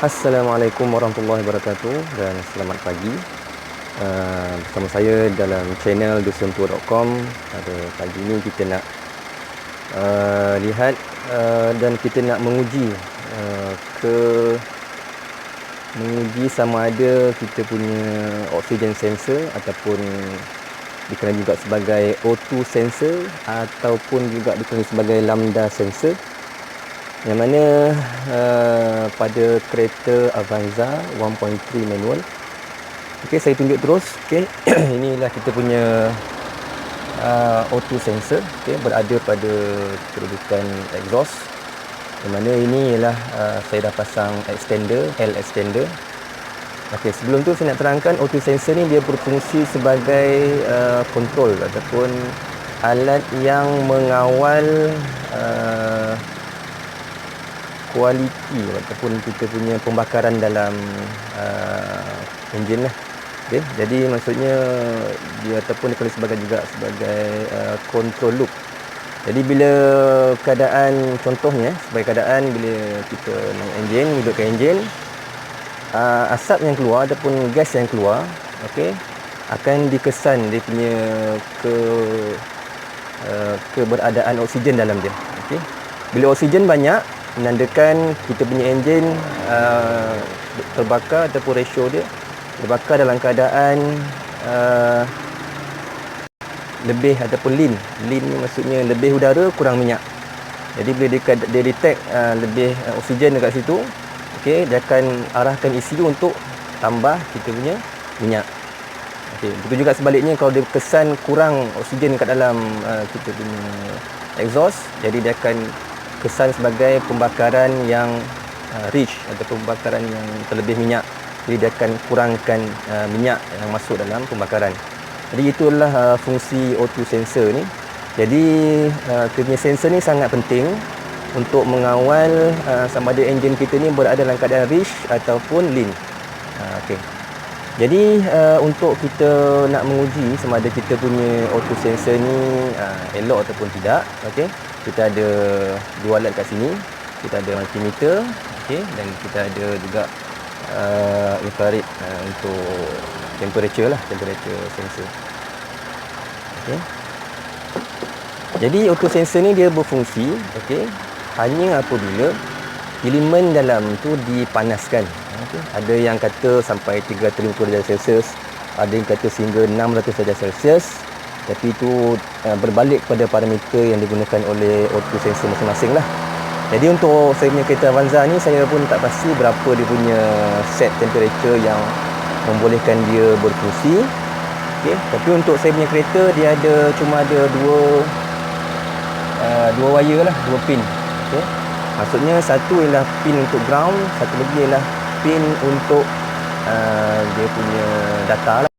Assalamualaikum warahmatullahi wabarakatuh dan selamat pagi. Bersama saya dalam channel dusuntua.com. Pada pagi ini kita nak lihat dan kita nak menguji ke menguji sama ada kita punya oxygen sensor ataupun dikenali juga sebagai O2 sensor ataupun juga dikenali sebagai lambda sensor, yang mana pada kereta Avanza 1.3 manual. Okey, saya tunjuk terus. Okey, inilah kita punya O2 sensor, okey, berada pada kedudukan exhaust, yang mana ini ialah saya dah pasang extender, L extender. Okey, sebelum tu saya nak terangkan O2 sensor ni dia berfungsi sebagai kontrol ataupun alat yang mengawal kualiti ataupun kita punya pembakaran dalam enjin lah. Okay. Jadi maksudnya dia ataupun dikenali sebagai juga sebagai control loop. Jadi bila keadaan, contohnya sebagai keadaan bila kita naik enjin, hidupkan enjin, asap yang keluar ataupun gas yang keluar, okey, akan dikesan dia punya keberadaan oksigen dalam dia. Okey. Bila oksigen banyak, menandakan kita punya enjin terbakar ataupun ratio dia terbakar dalam keadaan lebih ataupun lean. Lean ni maksudnya lebih udara kurang minyak. Jadi bila dia detect lebih oksigen dekat situ, okey, dia akan arahkan ECU untuk tambah kita punya minyak. Okey, begitu juga sebaliknya kalau dia kesan kurang oksigen kat dalam kita punya exhaust, jadi dia akan kesan sebagai pembakaran yang rich atau pembakaran yang terlebih minyak. Jadi dia akan kurangkan minyak yang masuk dalam pembakaran. Jadi itulah fungsi O2 sensor ni. Jadi kita punya sensor ni sangat penting untuk mengawal sama ada enjin kita ni berada dalam keadaan rich ataupun lean. Okey. Jadi untuk kita nak menguji sama ada kita punya O2 sensor ni elok ataupun tidak, okey, kita ada dua alat kat sini. Kita ada multimeter, okey, dan kita ada juga infrared untuk temperature sensor. Okey. Jadi O2 sensor ni dia berfungsi, okey, hanya apabila elemen dalam tu dipanaskan. Okay. Ada yang kata sampai 350 darjah Celsius, ada yang kata sehingga 600 darjah Celsius. Tapi itu berbalik kepada parameter yang digunakan oleh O2 sensor masing-masing lah. Jadi untuk saya punya kereta Avanza ni, saya pun tak pasti berapa dia punya set temperature yang membolehkan dia berfungsi. Okay. Tapi untuk saya punya kereta, dia cuma ada dua wire lah, dua pin. Okay. Maksudnya satu ialah pin untuk ground, satu lagi ialah pin untuk dia punya data lah.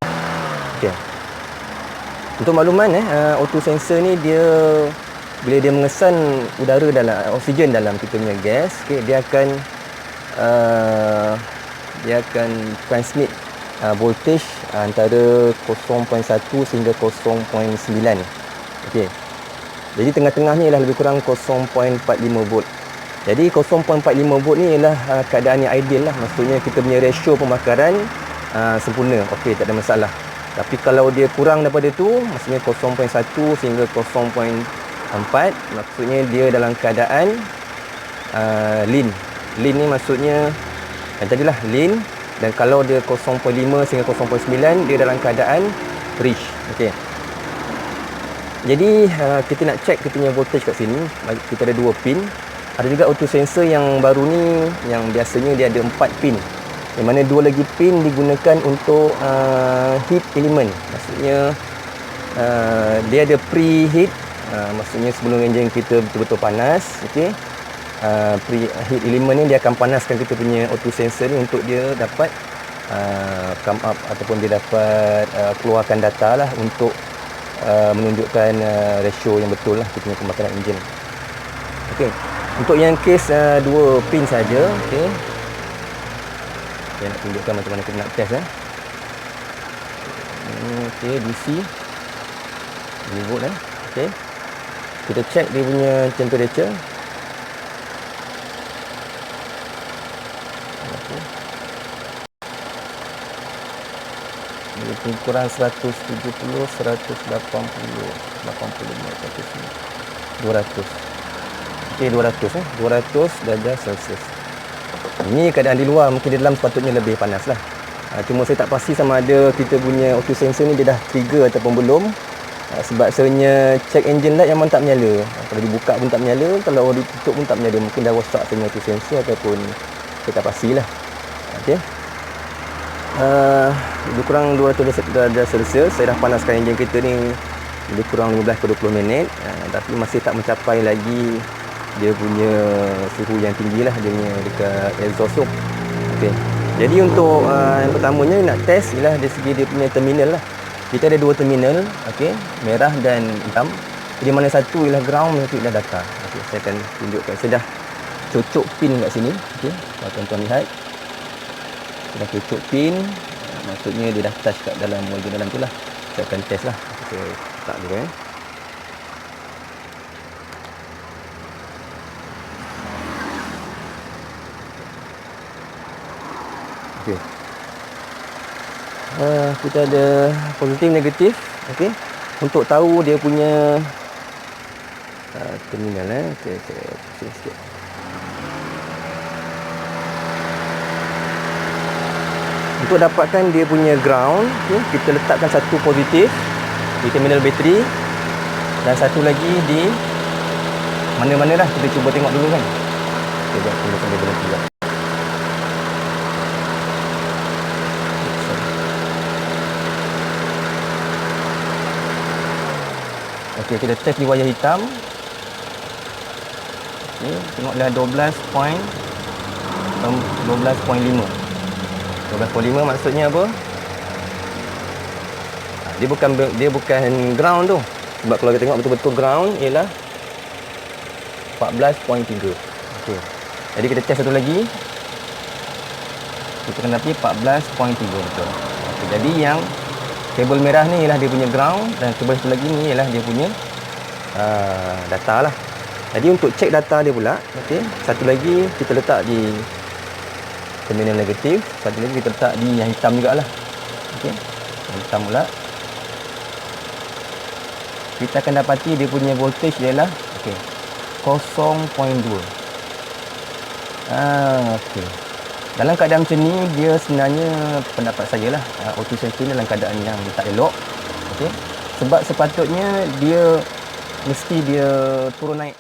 Okay. Untuk makluman O2 sensor ni dia bila dia mengesan udara dalam oksigen dalam kita punya gas, okay, dia akan transmit voltage antara 0.1 sehingga 0.9. Okey. Jadi tengah-tengahnya ialah lebih kurang 0.45 volt. Jadi 0.45 volt ni ialah keadaan yang ideal lah. Maksudnya kita punya ratio pembakaran sempurna. Okey, tak ada masalah. Tapi kalau dia kurang daripada tu, maksudnya 0.1 sehingga 0.4, maksudnya dia dalam keadaan lean. Lean ni maksudnya yang tadilah lean, dan kalau dia 0.5 sehingga 0.9, dia dalam keadaan rich. Okey. Jadi kita nak check kita punya voltage kat sini. Kita ada dua pin. Ada juga O2 sensor yang baru ni, yang biasanya dia ada 4 pin, yang mana dua lagi pin digunakan untuk heat element. Maksudnya dia ada preheat, maksudnya sebelum enjin kita betul-betul panas, okey. Preheat element ni dia akan panaskan kita punya O2 sensor ni untuk dia dapat come up ataupun dia dapat keluarkan data lah untuk menunjukkan ratio yang betul lah kita punya pembakaran enjin. Okey. Untuk yang case dua pin saja, okey. Saya nak tunjukkan macam mana kita nak test okey, DC 2 volt okey. Kita check dia punya temperature. Okay. lebih kurang 170, 180, 85, 200. Okey, 200 200 darjah Celsius. Ini keadaan di luar, mungkin di dalam sepatutnya lebih panas lah. Cuma saya tak pasti sama ada kita punya auto sensor ni dia dah trigger ataupun belum. Sebab sebenarnya check engine light memang tak menyala. Kalau dibuka pun tak menyala, kalau ditutup pun tak menyala. Mungkin dah rosak sebenarnya auto sensor ataupun saya tak pastilah. Okey. Lebih kurang 200 darjah Celsius. Saya dah panaskan enjin kereta ni lebih kurang 15 ke 20 minit. Tapi masih tak mencapai lagi dia punya suhu yang tinggi lah, dia punya dekat exhaust tu. Okey. Jadi untuk yang pertamanya nak test ialah dari segi dia punya terminal lah. Kita ada dua terminal, okey, merah dan hitam. Jadi mana satu ialah ground, mana satu ialah data. Okey, saya akan tunjukkan. Saya dah cocok pin kat sini. Okey, kalau tuan-tuan lihat. Saya dah cocok pin. Maksudnya dia dah touch kat dalam bahagian dalam tu lah. Saya akan test lah. Saya letak dulu Okey. Kita ada positif, negatif. Okey. Untuk tahu dia punya terminal Okey, saya pusing sikit. Untuk dapatkan dia punya ground, okay, kita letakkan satu positif di terminal bateri dan satu lagi di mana-mana dah. Kita cuba tengok dulu kan. Kita tunggu sampai berhenti juga. Okey, kita test di wayar hitam. Okey, tengoklah 12.5. 12.5 maksudnya apa? Dia bukan ground tu. Sebab kalau kita tengok betul-betul ground ialah 14.3. Okey. Jadi kita test satu lagi. Kita kena pergi 14.3 betul. Okey, jadi yang kabel merah ni ialah dia punya ground dan kabel satu lagi ni ialah dia punya data lah. Jadi untuk cek data dia pula, okey, satu lagi kita letak di terminal negatif, satu lagi kita letak di yang hitam jugalah. Okey. Yang hitam pula. Kita akan dapati dia punya voltage ialah okey, 0.2. Okey. Dalam keadaan macam ni, dia sebenarnya pendapat saya lah, auto sensor ni dalam keadaan yang tak elok. Okey. Sebab sepatutnya dia mesti dia turun naik.